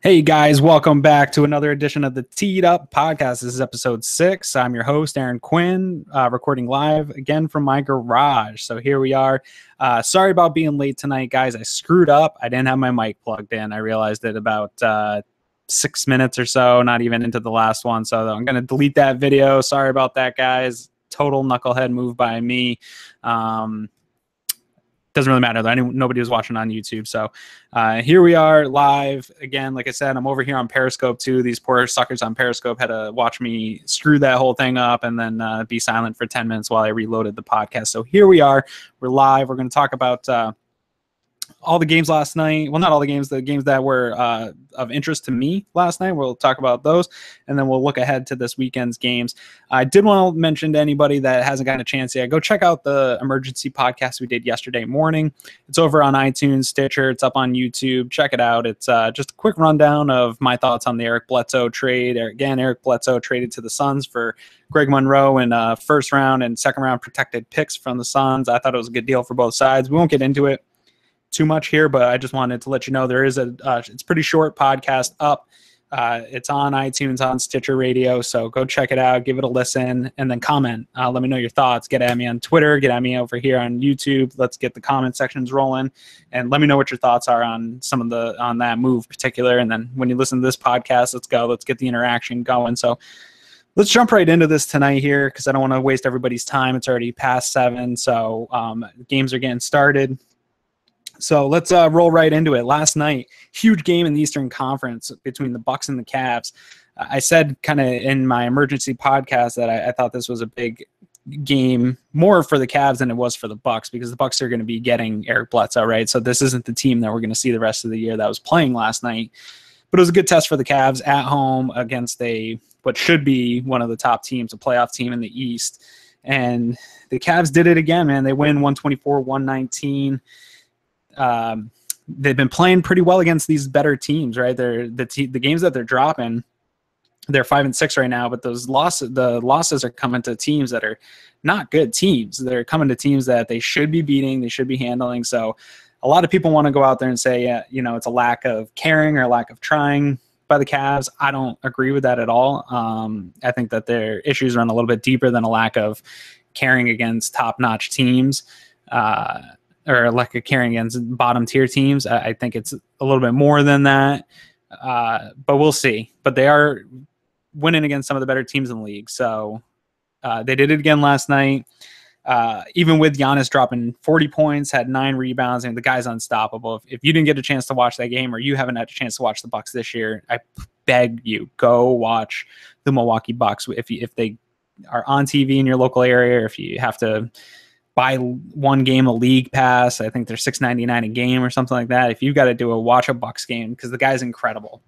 Hey guys, welcome back to another edition of the Teed Up Podcast. This is episode 6. I'm your host, Aaron Quinn, recording live again from my garage. So here we are. Sorry about being late tonight, guys. I screwed up. I didn't have my mic plugged in. I realized it about 6 minutes or so, not even into the last one. So I'm going to delete that video. Sorry about that, guys. Total knucklehead move by me. Doesn't really matter though. Nobody was watching on YouTube. So here we are live again. Like I said, I'm over here on Periscope too. These poor suckers on Periscope had to watch me screw that whole thing up and then be silent for 10 minutes while I reloaded the podcast. So here we are. We're live. We're going to talk about all the games last night. Well, not all the games that were of interest to me last night. We'll talk about those, and then we'll look ahead to this weekend's games. I did want to mention to anybody that hasn't gotten a chance yet, go check out the emergency podcast we did yesterday morning. It's over on iTunes, Stitcher. It's up on YouTube. Check it out. It's just a quick rundown of my thoughts on the Eric Bledsoe trade. Again, Eric Bledsoe traded to the Suns for Greg Monroe and first round and second round protected picks from the Suns. I thought it was a good deal for both sides. We won't get into it too much here, but I just wanted to let you know there is it's pretty short podcast up. It's on iTunes, on Stitcher Radio, so go check it out, give it a listen, and then comment. Let me know your thoughts. Get at me on Twitter, get at me over here on YouTube. Let's get the comment sections rolling, and let me know what your thoughts are on on that move particular. And then when you listen to this podcast, let's get the interaction going. So let's jump right into this tonight here because I don't want to waste everybody's time. It's already past 7, so games are getting started. So let's roll right into it. Last night, huge game in the Eastern Conference between the Bucks and the Cavs. I said kind of in my emergency podcast that I thought this was a big game, more for the Cavs than it was for the Bucks, because the Bucks are going to be getting Eric Bledsoe, right? So this isn't the team that we're going to see the rest of the year that was playing last night. But it was a good test for the Cavs at home against what should be one of the top teams, a playoff team in the East. And the Cavs did it again, man. They win 124-119. They've been playing pretty well against these better teams, right? The games that they're dropping, they're 5-6 right now, but the losses are coming to teams that are not good teams. They're coming to teams that they should be beating, they should be handling. So a lot of people want to go out there and say, it's a lack of caring or a lack of trying by the Cavs. I don't agree with that at all. I think that their issues run a little bit deeper than a lack of caring against top-notch teams. Or like a carrying against bottom tier teams. I think it's a little bit more than that, but we'll see. But they are winning against some of the better teams in the league. So they did it again last night. Even with Giannis dropping 40 points, had 9 rebounds, and the guy's unstoppable. If you didn't get a chance to watch that game, or you haven't had a chance to watch the Bucks this year, I beg you, go watch the Milwaukee Bucks. If they are on TV in your local area, or if you have to buy one game a league pass, I think they're $6.99 a game or something like that. If you've got to watch a Bucks game, because the guy's incredible.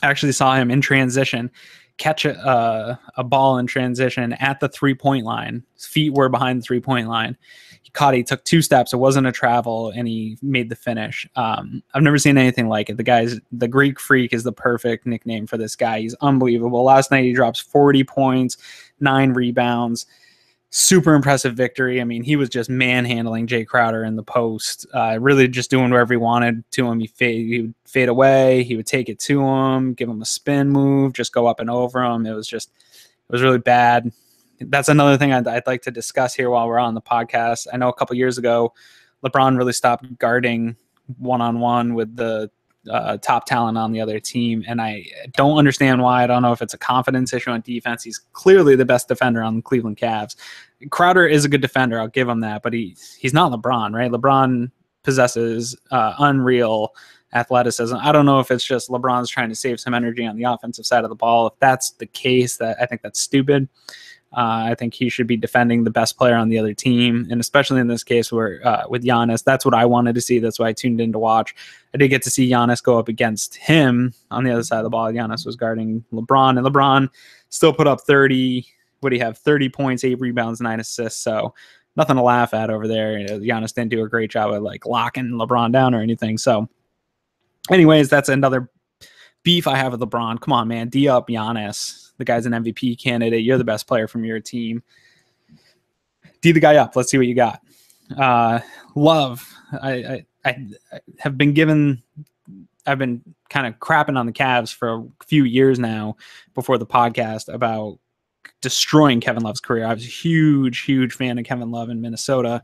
I actually saw him in transition catch a ball in transition at the 3-point line. His feet were behind the 3-point line. He caught it. He took 2 steps. It wasn't a travel, and he made the finish. I've never seen anything like it. The Greek Freak is the perfect nickname for this guy. He's unbelievable. Last night he drops 40 points, 9 rebounds. Super impressive victory. I mean, he was just manhandling Jay Crowder in the post, really just doing whatever he wanted to him. He would fade away. He would take it to him, give him a spin move, just go up and over him. It was really bad. That's another thing I'd like to discuss here while we're on the podcast. I know a couple years ago, LeBron really stopped guarding one-on-one with the top talent on the other team, and I don't understand why. I don't know if it's a confidence issue on defense. He's clearly the best defender on the Cleveland Cavs. Crowder is a good defender, I'll give him that, but he's not LeBron, right? LeBron possesses unreal athleticism. I don't know if it's just LeBron's trying to save some energy on the offensive side of the ball. If that's the case, I think that's stupid. I think he should be defending the best player on the other team, and especially in this case where with Giannis, that's what I wanted to see. That's why I tuned in to watch. I did get to see Giannis go up against him on the other side of the ball. Giannis was guarding LeBron, and LeBron still put up 30. What do you have? 30 points, 8 rebounds, 9 assists. So nothing to laugh at over there. Giannis didn't do a great job of like locking LeBron down or anything. So anyways, that's another beef I have with LeBron. Come on, man. D up Giannis. The guy's an MVP candidate. You're the best player from your team. D the guy up. Let's see what you got. Love. I have been given. I've been kind of crapping on the Cavs for a few years now before the podcast about destroying Kevin Love's career. I was a huge fan of Kevin Love in Minnesota.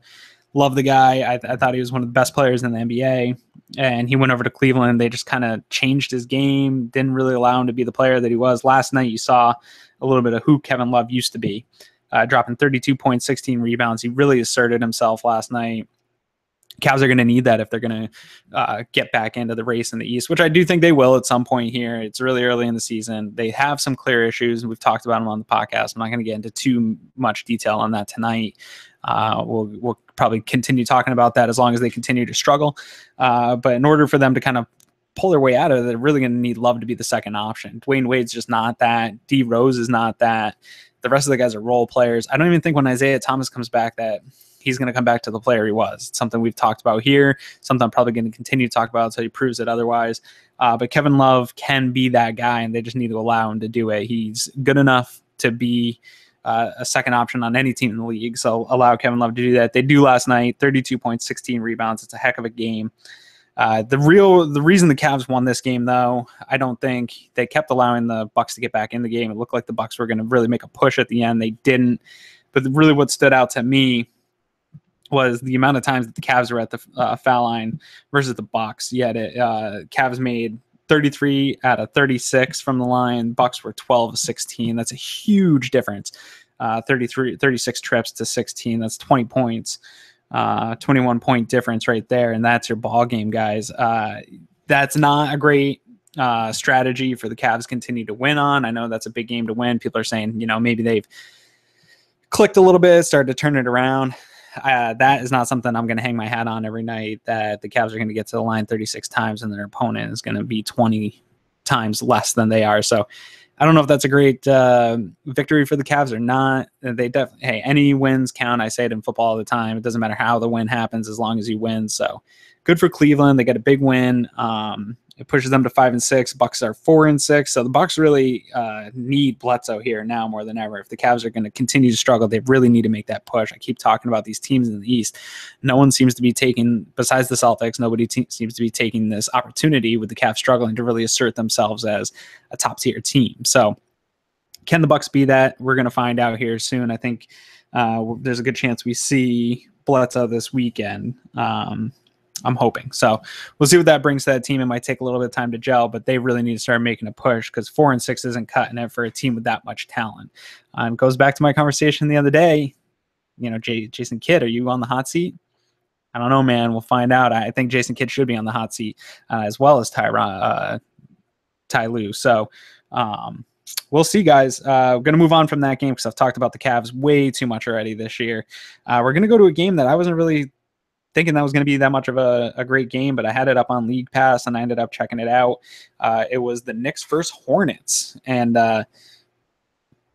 Love the guy. I thought he was one of the best players in the NBA. And he went over to Cleveland. They just kind of changed his game, didn't really allow him to be the player that he was. Last night, you saw a little bit of who Kevin Love used to be, dropping 32 points, 16 rebounds. He really asserted himself last night. Cavs are going to need that if they're going to get back into the race in the East, which I do think they will at some point here. It's really early in the season. They have some clear issues, and we've talked about them on the podcast. I'm not going to get into too much detail on that tonight. We'll probably continue talking about that as long as they continue to struggle. But in order for them to kind of pull their way out of it, they're really going to need Love to be the second option. Dwayne Wade's just not that. D Rose is not that. The rest of the guys are role players. I don't even think when Isaiah Thomas comes back that he's going to come back to the player he was. It's something we've talked about here, something I'm probably going to continue to talk about until he proves it otherwise. But Kevin Love can be that guy, and they just need to allow him to do it. He's good enough to be a second option on any team in the league, so allow Kevin Love to do that. They do last night, 32 points, 16 rebounds. It's a heck of a game. The reason the Cavs won this game, though, I don't think they kept allowing the Bucks to get back in the game. It looked like the Bucks were going to really make a push at the end. They didn't. But really what stood out to me was the amount of times that the Cavs were at the foul line versus the Bucks. Yet Cavs made 33 out of 36 from the line. Bucks were 12 of 16. That's a huge difference. 36 trips to 16. That's 20 points. 21-point difference right there, and that's your ball game, guys. That's not a great strategy for the Cavs continue to win on. I know that's a big game to win. People are saying, maybe they've clicked a little bit, started to turn it around. That is not something I'm going to hang my hat on every night, that the Cavs are going to get to the line 36 times and their opponent is going to be 20 times less than they are. So I don't know if that's a great victory for the Cavs or not. They definitely, hey, any wins count. I say it in football all the time. It doesn't matter how the win happens as long as you win. So good for Cleveland. They get a big win. It pushes them to 5-6. Bucks are 4-6. So the Bucks really need Bledsoe here now more than ever. If the Cavs are going to continue to struggle, they really need to make that push. I keep talking about these teams in the East. No one seems to be taking, besides the Celtics, nobody seems to be taking this opportunity with the Cavs struggling to really assert themselves as a top-tier team. So can the Bucks be that? We're going to find out here soon. I think there's a good chance we see Bledsoe this weekend. I'm hoping. So we'll see what that brings to that team. It might take a little bit of time to gel, but they really need to start making a push because 4-6 isn't cutting it for a team with that much talent. It goes back to my conversation the other day. Jason Kidd, are you on the hot seat? I don't know, man. We'll find out. I think Jason Kidd should be on the hot seat as well as Ty Lue. So we'll see, guys. We're going to move on from that game because I've talked about the Cavs way too much already this year. We're going to go to a game that I wasn't really thinking that was going to be that much of a great game, but I had it up on League Pass and I ended up checking it out. It was the Knicks versus Hornets, and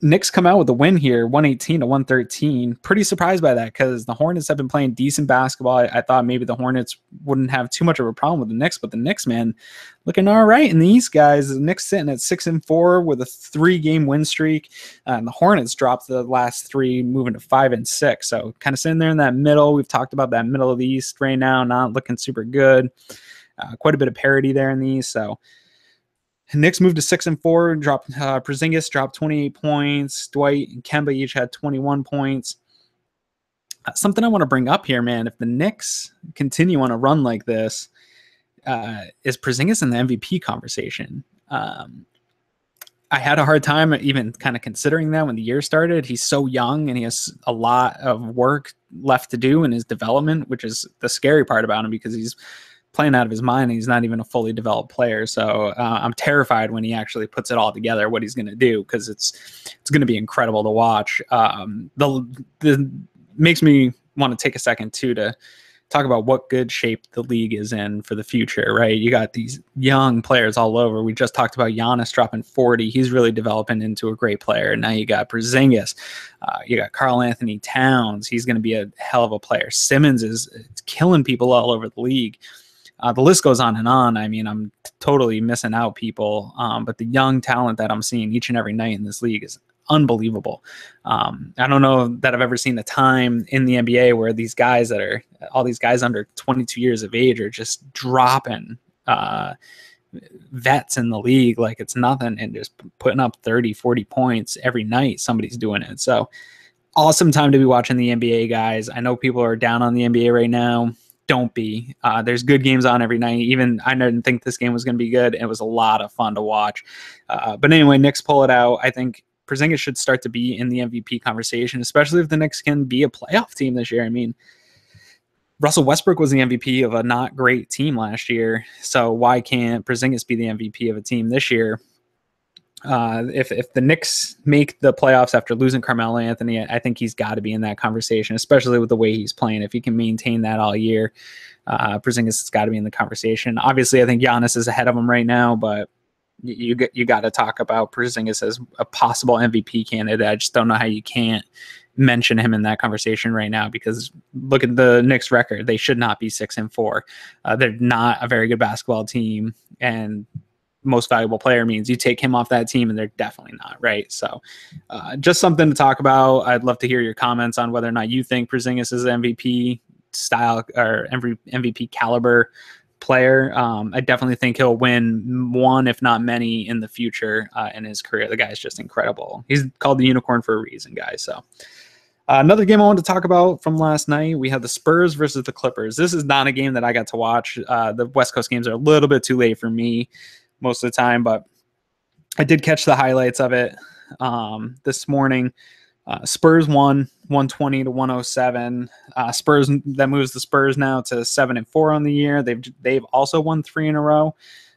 Knicks come out with a win here, 118-113. Pretty surprised by that because the Hornets have been playing decent basketball. I thought maybe the Hornets wouldn't have too much of a problem with the Knicks, but the Knicks, man, looking all right in the East, guys. The Knicks sitting at 6-4 with a 3-game win streak, and the Hornets dropped the last 3, moving to 5-6. So kind of sitting there in that middle. We've talked about that middle of the East right now, not looking super good. Quite a bit of parity there in the East. So Knicks moved to 6-4. Dropped Porzingis dropped 28 points. Dwight and Kemba each had 21 points. Something I want to bring up here, man. If the Knicks continue on a run like this, is Porzingis in the MVP conversation? I had a hard time even kind of considering that when the year started. He's so young and he has a lot of work left to do in his development, which is the scary part about him because he's playing out of his mind and he's not even a fully developed player. So I'm terrified when he actually puts it all together, what he's going to do, because it's going to be incredible to watch. The makes me want to take a second too to talk about what good shape the league is in for the future, right? You got these young players all over. We just talked about Giannis dropping 40. He's really developing into a great player. Now you got Porzingis. You got Karl Anthony Towns. He's going to be a hell of a player. Simmons is killing people all over the league. The list goes on and on. I mean, I'm totally missing out people, but the young talent that I'm seeing each and every night in this league is unbelievable. I don't know that I've ever seen a time in the NBA where these guys all these guys under 22 years of age are just dropping vets in the league like it's nothing, and just putting up 30, 40 points every night. Somebody's doing it. So awesome time to be watching the NBA, guys. I know people are down on the NBA right now. Don't be. There's good games on every night. Even I didn't think this game was going to be good. It was a lot of fun to watch. But anyway, Knicks pull it out. I think Porzingis should start to be in the MVP conversation, especially if the Knicks can be a playoff team this year. I mean, Russell Westbrook was the MVP of a not great team last year. So why can't Porzingis be the MVP of a team this year? If the Knicks make the playoffs after losing Carmelo Anthony, I think he's got to be in that conversation, especially with the way he's playing. If he can maintain that all year, Porzingis has got to be in the conversation. Obviously, I think Giannis is ahead of him right now, but you got to talk about Porzingis as a possible MVP candidate. I just don't know how you can't mention him in that conversation right now, because look at the Knicks record. They should not be 6-4. They're not a very good basketball team, and most valuable player means you take him off that team and they're definitely not, right? So just something to talk about. I'd love to hear your comments on whether or not you think Porzingis is an MVP style or MVP caliber player. I definitely think he'll win one, if not many, in the future in his career. The guy's just incredible. He's called the unicorn for a reason, guys. So another game I wanted to talk about from last night, we had the Spurs versus the Clippers. This is not a game that I got to watch. The West Coast games are a little bit too late for me most of the time, but I did catch the highlights of it this morning. Spurs won 120-107. Spurs, that moves the Spurs now to 7-4 on the year. They've also won 3 in a row.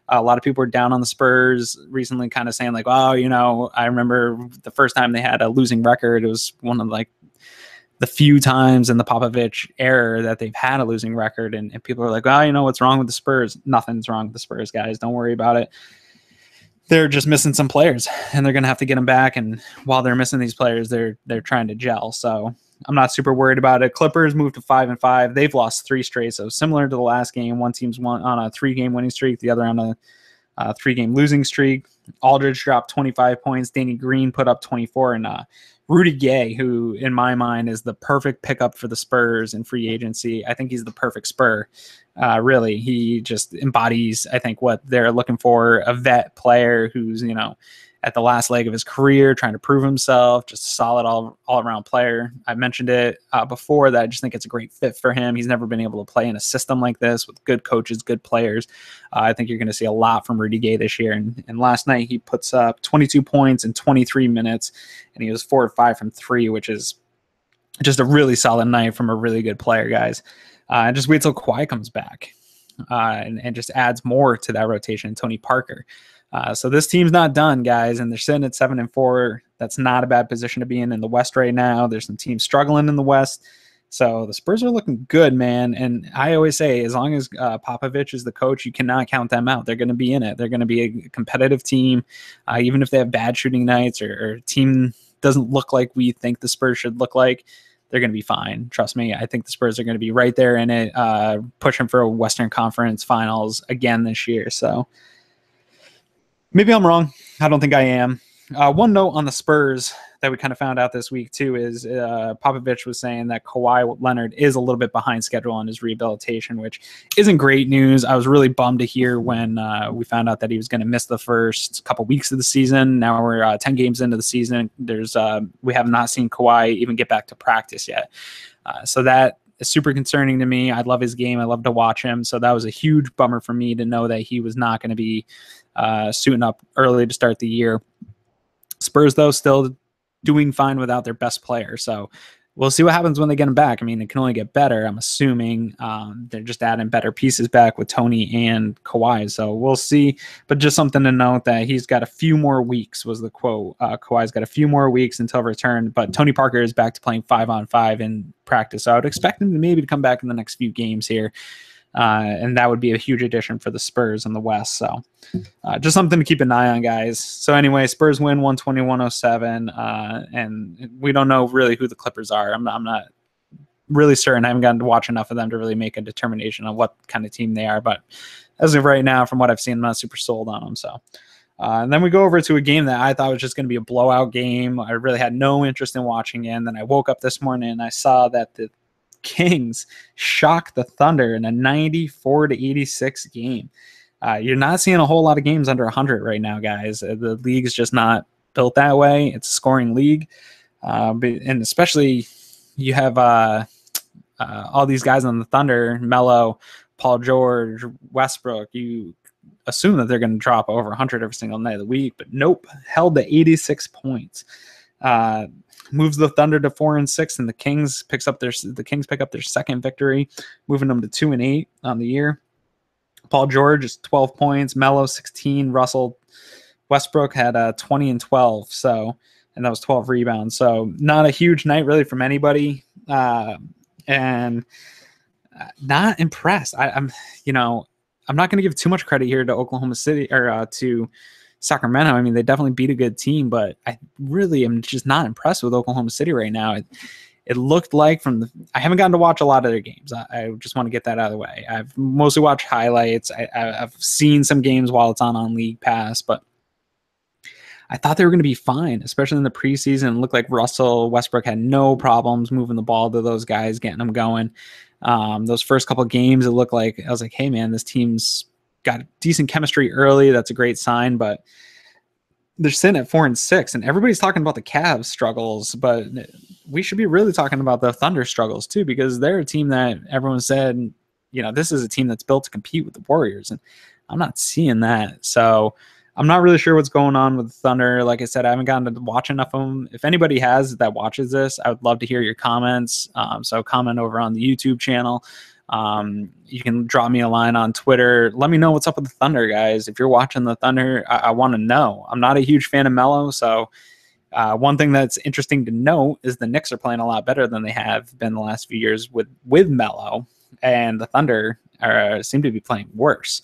A lot of people were down on the Spurs recently, kind of saying like, "Oh, I remember the first time they had a losing record. It was one of like the few times in the Popovich era that they've had a losing record." And people are like, "Oh, what's wrong with the Spurs?" Nothing's wrong with the Spurs, guys. Don't worry about it. They're just missing some players, and they're going to have to get them back. And while they're missing these players, they're trying to gel. So I'm not super worried about it. Clippers moved to 5-5. They've lost 3 straight. So similar to the last game, one team's on a 3-game winning streak, the other on a 3-game losing streak. Aldridge dropped 25 points. Danny Green put up 24, and Rudy Gay, who in my mind is the perfect pickup for the Spurs in free agency. I think he's the perfect Spur. Really, he just embodies, I think, what they're looking for, a vet player who's, at the last leg of his career, trying to prove himself, just a solid all-around player. I mentioned it before that I just think it's a great fit for him. He's never been able to play in a system like this with good coaches, good players. I think you're going to see a lot from Rudy Gay this year. And last night he puts up 22 points in 23 minutes, and he was 4-5 from 3, which is just a really solid night from a really good player, guys. And just wait till Kawhi comes back and just adds more to that rotation, Tony Parker. So this team's not done, guys, and they're sitting at 7-4. That's not a bad position to be in the West right now. There's some teams struggling in the West. So the Spurs are looking good, man. And I always say, as long as Popovich is the coach, you cannot count them out. They're going to be in it. They're going to be a competitive team, even if they have bad shooting nights or a team doesn't look like we think the Spurs should look like. They're going to be fine. Trust me. I think the Spurs are going to be right there in it, pushing for a Western Conference Finals again this year. So maybe I'm wrong. I don't think I am. One note on the Spurs that we kind of found out this week too is Popovich was saying that Kawhi Leonard is a little bit behind schedule on his rehabilitation, which isn't great news. I was really bummed to hear when we found out that he was going to miss the first couple weeks of the season. Now we're 10 games into the season. We have not seen Kawhi even get back to practice yet. So that is super concerning to me. I love his game. I love to watch him. So that was a huge bummer for me to know that he was not going to be suiting up early to start the year. Spurs, though, still doing fine without their best player. So we'll see what happens when they get him back. I mean, it can only get better. I'm assuming they're just adding better pieces back with Tony and Kawhi. So we'll see. But just something to note that he's got a few more weeks was the quote. Kawhi's got a few more weeks until return. But Tony Parker is back to playing 5-on-5 in practice. So I would expect him to maybe come back in the next few games here. And that would be a huge addition for the Spurs in the West. So just something to keep an eye on, guys. So anyway, Spurs win 120-107. And we don't know really who the Clippers are. I'm not really certain. I haven't gotten to watch enough of them to really make a determination on what kind of team they are. But as of right now, from what I've seen, I'm not super sold on them. So and then we go over to a game that I thought was just going to be a blowout game. I really had no interest in watching it. And then I woke up this morning and I saw that the Kings shocked the Thunder in a 94-86 game. You're not seeing a whole lot of games under 100 right now, guys. The league is just not built that way. It's a scoring league, and especially you have all these guys on the Thunder, Melo, Paul George, Westbrook. You assume that they're going to drop over 100 every single night of the week, but nope, held to 86 points. Moves the Thunder to 4-6, and the Kings pick up their second victory, moving them to 2-8 on the year. Paul George is 12 points, Melo 16, Russell Westbrook had 20 and 12, and that was 12 rebounds. So not a huge night really from anybody, and not impressed. I'm not going to give too much credit here to Oklahoma City or to Sacramento. I mean, they definitely beat a good team, but I really am just not impressed with Oklahoma City right now. It looked like I haven't gotten to watch a lot of their games. I just want to get that out of the way. I've mostly watched highlights. I've seen some games while it's on League Pass, but I thought they were going to be fine, especially in the preseason. It looked like Russell Westbrook had no problems moving the ball to those guys, getting them going. Those first couple of games, it looked like I was like, hey man, this team's got decent chemistry early. That's a great sign, but they're sitting at 4-6, and everybody's talking about the Cavs struggles, but we should be really talking about the Thunder struggles too, because they're a team that everyone said, this is a team that's built to compete with the Warriors, and I'm not seeing that. So I'm not really sure what's going on with the Thunder. Like I said, I haven't gotten to watch enough of them. If anybody has that watches this, I would love to hear your comments. So comment over on the YouTube channel. You can drop me a line on Twitter. Let me know what's up with the Thunder, guys. If you're watching the Thunder, I want to know. I'm not a huge fan of Melo, so one thing that's interesting to note is the Knicks are playing a lot better than they have been the last few years with Melo, and the Thunder seem to be playing worse.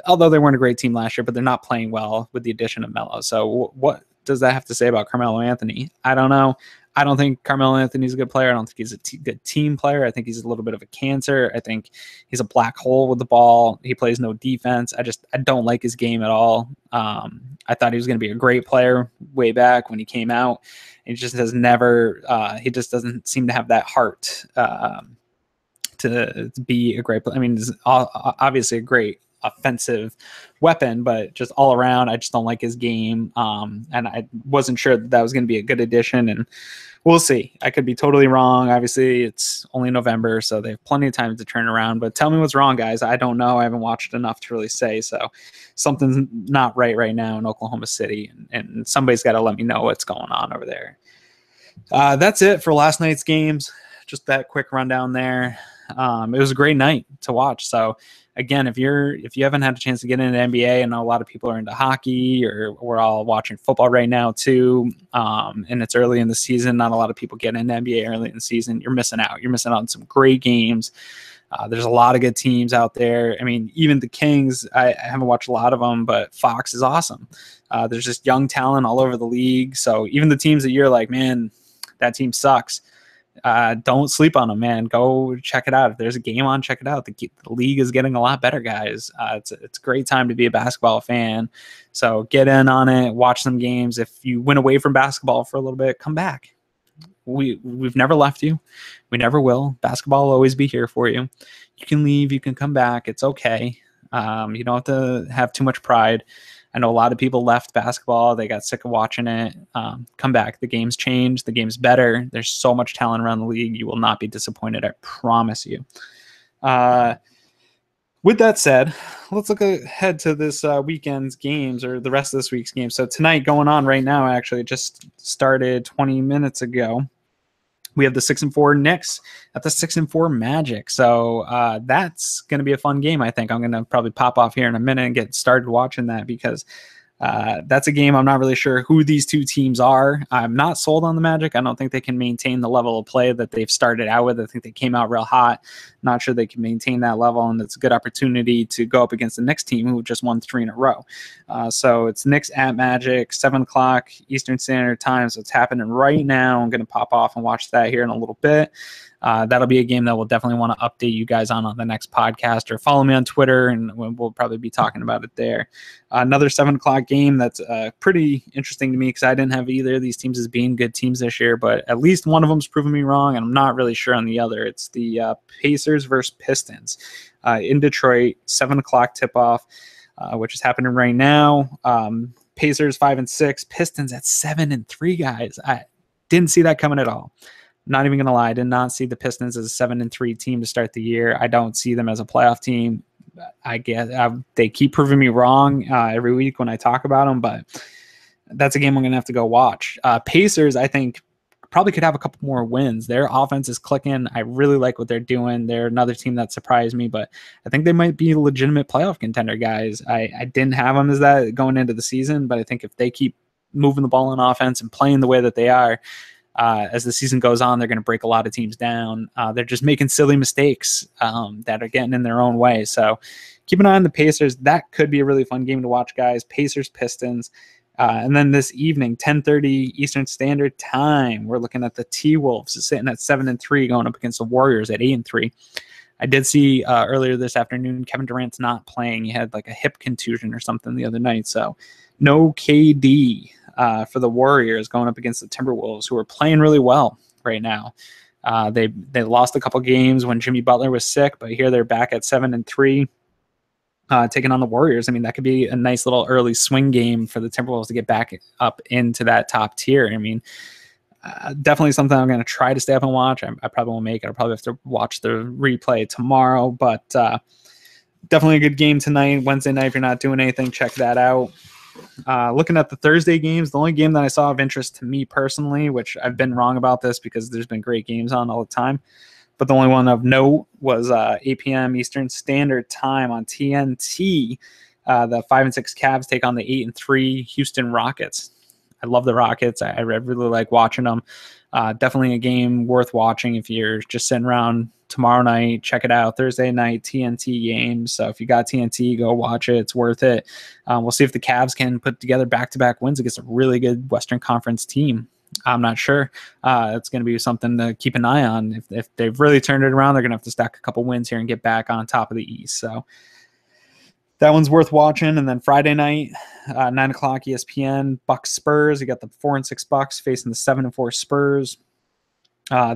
Although they weren't a great team last year, but they're not playing well with the addition of Melo. So what does that have to say about Carmelo Anthony? I don't know. I don't think Carmelo Anthony's a good player. I don't think he's a good team player. I think he's a little bit of a cancer. I think he's a black hole with the ball. He plays no defense. I don't like his game at all. I thought he was going to be a great player way back when he came out. He just has never. He just doesn't seem to have that heart to be a great player. I mean, he's obviously a great offensive weapon, but just all around, I just don't like his game. And I wasn't sure that was going to be a good addition, and we'll see. I could be totally wrong. Obviously, it's only November, so they have plenty of time to turn around, but tell me what's wrong, guys. I don't know. I haven't watched enough to really say, so something's not right now in Oklahoma City, and somebody's got to let me know what's going on over there. That's it for last night's games. Just that quick rundown there. It was a great night to watch. So again, if you haven't had a chance to get into NBA, I know a lot of people are into hockey, or we're all watching football right now too. And it's early in the season. Not a lot of people get into NBA early in the season. You're missing out. You're missing out on some great games. There's a lot of good teams out there. I mean, even the Kings, I haven't watched a lot of them, but Fox is awesome. There's just young talent all over the league. So even the teams that you're like, man, that team sucks. Don't sleep on them, man. Go check it out. If there's a game on, check it out. The league is getting a lot better, guys. It's a great time to be a basketball fan. So get in on it. Watch some games. If you went away from basketball for a little bit, come back. We've never left you. We never will. Basketball will always be here for you. You can leave. You can come back. It's okay. You don't have to have too much pride. I know a lot of people left basketball. They got sick of watching it. Come back. The game's changed. The game's better. There's so much talent around the league. You will not be disappointed. I promise you. With that said, let's look ahead to this weekend's games, or the rest of this week's games. So tonight, going on right now, actually, it just started 20 minutes ago. We have the 6-4 Knicks at the 6-4 Magic. So that's going to be a fun game, I think. I'm going to probably pop off here in a minute and get started watching that, because that's a game I'm not really sure who these two teams are. I'm not sold on the Magic. I don't think they can maintain the level of play that they've started out with. I think they came out real hot. Not sure they can maintain that level, and it's a good opportunity to go up against the Knicks team, who just won 3 in a row. So it's Knicks at Magic, 7 o'clock Eastern Standard Time. So it's happening right now. I'm going to pop off and watch that here in a little bit. That'll be a game that we'll definitely want to update you guys on the next podcast, or follow me on Twitter, and we'll probably be talking about it there. Another 7 o'clock game that's pretty interesting to me, because I didn't have either of these teams as being good teams this year, but at least one of them's proven me wrong, and I'm not really sure on the other. It's the Pacers versus Pistons in Detroit, 7 o'clock tip-off, which is happening right now. Pacers 5-6, Pistons at 7-3, guys. I didn't see that coming at all. Not even gonna lie, I did not see the Pistons as a 7-3 team to start the year. I don't see them as a playoff team. I guess they keep proving me wrong every week when I talk about them, but that's a game I'm gonna have to go watch. Pacers, I think, probably could have a couple more wins. Their offense is clicking. I really like what they're doing. They're another team that surprised me, but I think they might be a legitimate playoff contender, guys. I didn't have them as that going into the season, but I think if they keep moving the ball on offense and playing the way that they are, as the season goes on, they're going to break a lot of teams down. They're just making silly mistakes that are getting in their own way. So keep an eye on the Pacers. That could be a really fun game to watch, guys. Pacers, Pistons. And then this evening, 10:30 Eastern Standard Time, we're looking at the T-Wolves sitting at 7-3, going up against the Warriors at 8-3. I did see earlier this afternoon, Kevin Durant's not playing. He had like a hip contusion or something the other night. So no KD for the Warriors going up against the Timberwolves, who are playing really well right now. They lost a couple games when Jimmy Butler was sick, but here they're back at 7-3. Taking on the Warriors. I mean, that could be a nice little early swing game for the Timberwolves to get back up into that top tier. I mean, definitely something I'm going to try to stay up and watch. I probably won't make it. I'll probably have to watch the replay tomorrow, but definitely a good game tonight. Wednesday night, if you're not doing anything, check that out. Looking at the Thursday games, the only game that I saw of interest to me personally, which I've been wrong about this because there's been great games on all the time, but the only one of note was 8 p.m. Eastern Standard Time on TNT. The 5-6 Cavs take on the 8-3 Houston Rockets. I love the Rockets. I really like watching them. Definitely a game worth watching if you're just sitting around tomorrow night. Check it out. Thursday night TNT games. So if you got TNT, go watch it. It's worth it. We'll see if the Cavs can put together back-to-back wins against a really good Western Conference team. I'm not sure. It's going to be something to keep an eye on. If they've really turned it around, they're going to have to stack a couple wins here and get back on top of the East. So that one's worth watching. And then Friday night, 9 o'clock ESPN, Bucks Spurs. You got the 4-6 Bucks facing the 7-4 Spurs.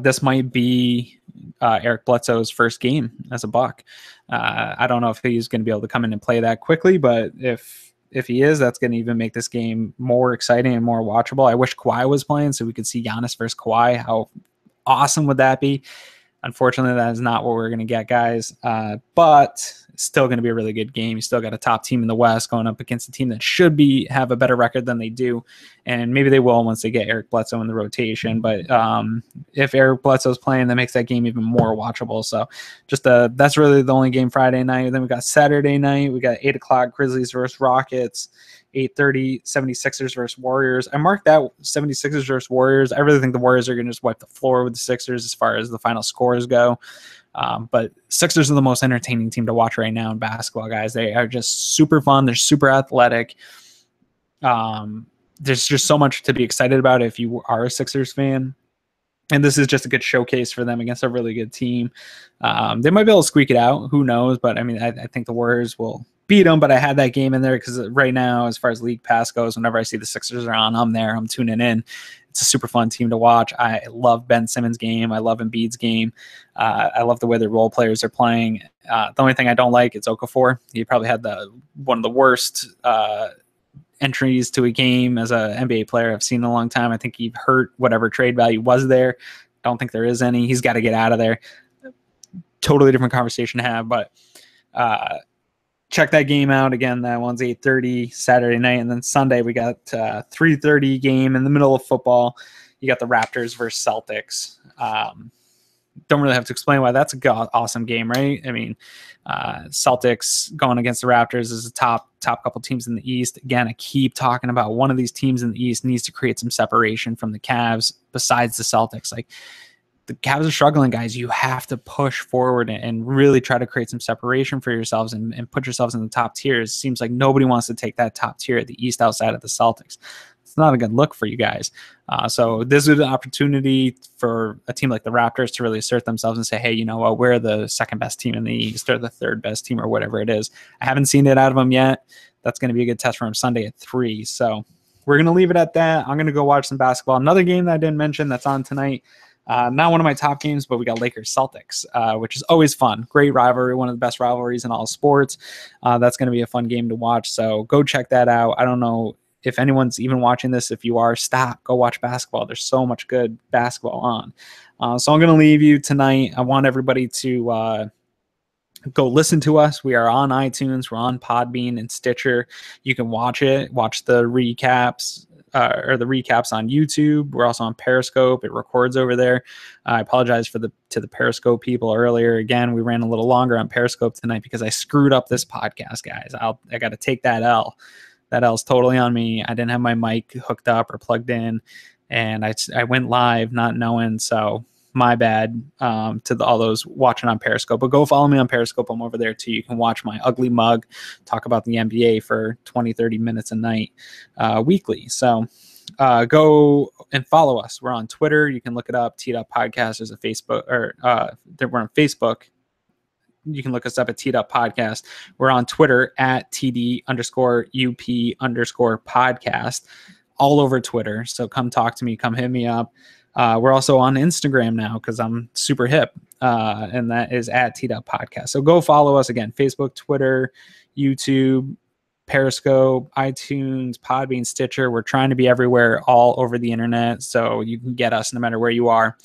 This might be Eric Bledsoe's first game as a Buck. I don't know if he's going to be able to come in and play that quickly, but if he is, that's going to even make this game more exciting and more watchable. I wish Kawhi was playing so we could see Giannis versus Kawhi. How awesome would that be? Unfortunately, that is not what we're going to get, guys. But it's still going to be a really good game. You still got a top team in the West going up against a team that should have a better record than they do. And maybe they will once they get Eric Bledsoe in the rotation. But if Eric Bledsoe's playing, that makes that game even more watchable. So just that's really the only game Friday night. Then we got Saturday night. We got 8 o'clock Grizzlies versus Rockets. 8:30 76ers versus Warriors. I marked that 76ers versus Warriors. I really think the Warriors are going to just wipe the floor with the Sixers as far as the final scores go. But Sixers are the most entertaining team to watch right now in basketball, guys. They are just super fun. They're super athletic. There's just so much to be excited about if you are a Sixers fan. And this is just a good showcase for them against a really good team. They might be able to squeak it out. Who knows? But, I mean, I think the Warriors will beat them, but I had that game in there because right now, as far as League Pass goes, whenever I see the Sixers are on, I'm there. I'm tuning in. It's a super fun team to watch. I love Ben Simmons' game. I love Embiid's game. I love the way the role players are playing. The only thing I don't like is Okafor. He probably had one of the worst entries to a game as an NBA player I've seen in a long time. I think he hurt whatever trade value was there. Don't think there is any. He's got to get out of there. Totally different conversation to have, but check that game out. Again, that one's 8:30 Saturday night. And then Sunday, we got 3:30 game in the middle of football. You got the Raptors versus Celtics. Don't really have to explain why that's a awesome game, right? I mean, Celtics going against the Raptors is the top couple teams in the East. Again, I keep talking about one of these teams in the East needs to create some separation from the Cavs besides the Celtics. Like, the Cavs are struggling, guys. You have to push forward and really try to create some separation for yourselves and put yourselves in the top tiers. It seems like nobody wants to take that top tier at the East outside of the Celtics. it's not a good look for you guys. So this is an opportunity for a team like the Raptors to really assert themselves and say, hey, you know what, we're the second best team in the East or the third best team or whatever it is. I haven't seen it out of them yet. That's going to be a good test for them Sunday at 3. So we're going to leave it at that. I'm going to go watch some basketball. Another game that I didn't mention that's on tonight. Not one of my top games, but we got Lakers Celtics, which is always fun. Great rivalry, one of the best rivalries in all sports. That's going to be a fun game to watch. So go check that out. I don't know if anyone's even watching this. If you are, stop. Go watch basketball. There's so much good basketball on. So I'm going to leave you tonight. I want everybody to go listen to us. We are on iTunes. We're on Podbean and Stitcher. You can watch it. Watch the recaps. Or the recaps on YouTube. We're also on Periscope. It records over there. I apologize to the Periscope people earlier. Again, we ran a little longer on Periscope tonight because I screwed up this podcast, guys. I got to take that L. That L's totally on me. I didn't have my mic hooked up or plugged in, and I went live not knowing. So my bad to all those watching on Periscope. But go follow me on Periscope. I'm over there too. You can watch my ugly mug talk about the NBA for 20, 30 minutes a night weekly. So go and follow us. We're on Twitter. You can look it up. Teed Up Podcast. There's a Facebook, or we're on Facebook. You can look us up at Teed Up Podcast. We're on Twitter at TD_UP_podcast, all over Twitter. So come talk to me. Come hit me up. We're also on Instagram now because I'm super hip, and that is at Teed Up Podcast. So go follow us again, Facebook, Twitter, YouTube, Periscope, iTunes, Podbean, Stitcher. We're trying to be everywhere, all over the internet, so you can get us no matter where you are.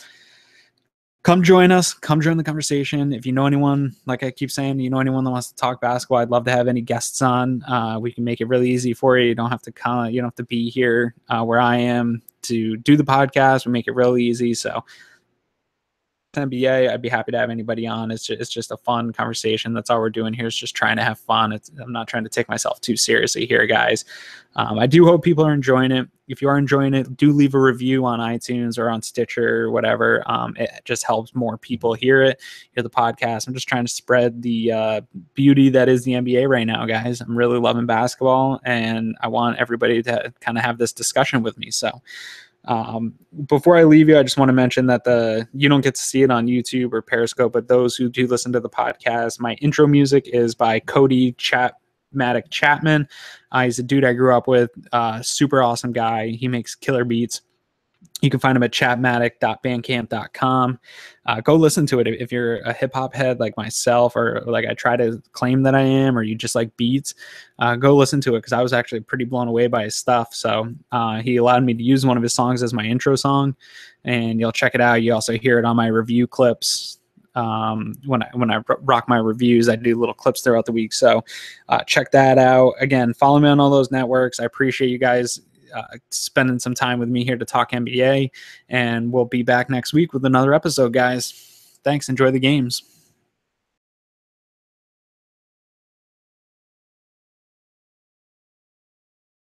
Come join us. Come join the conversation. If you know anyone, like I keep saying, you know anyone that wants to talk basketball, I'd love to have any guests on. We can make it really easy for you. You don't have to you don't have to be here where I am to do the podcast. We make it really easy. So NBA, I'd be happy to have anybody on. It's just a fun conversation. That's all we're doing here, is just trying to have fun. I'm not trying to take myself too seriously here, guys. I do hope people are enjoying it. If you are enjoying it, do leave a review on iTunes or on Stitcher or whatever. It just helps more people hear the podcast. I'm just trying to spread the beauty that is the NBA right now, guys. I'm really loving basketball, and I want everybody to kind of have this discussion with me. So before I leave you, I just want to mention that you don't get to see it on YouTube or Periscope, but those who do listen to the podcast, my intro music is by Cody Chapman. He's a dude I grew up with, super awesome guy. He makes killer beats. You can find him at chapmatic.bandcamp.com. Go listen to it if you're a hip hop head like myself, or like I try to claim that I am, or you just like beats. Go listen to it, because I was actually pretty blown away by his stuff. So he allowed me to use one of his songs as my intro song, and you'll check it out. You also hear it on my review clips. When I rock my reviews, I do little clips throughout the week. So check that out. Again, follow me on all those networks. I appreciate you guys spending some time with me here to talk NBA, and we'll be back next week with another episode, guys. Thanks. Enjoy the games.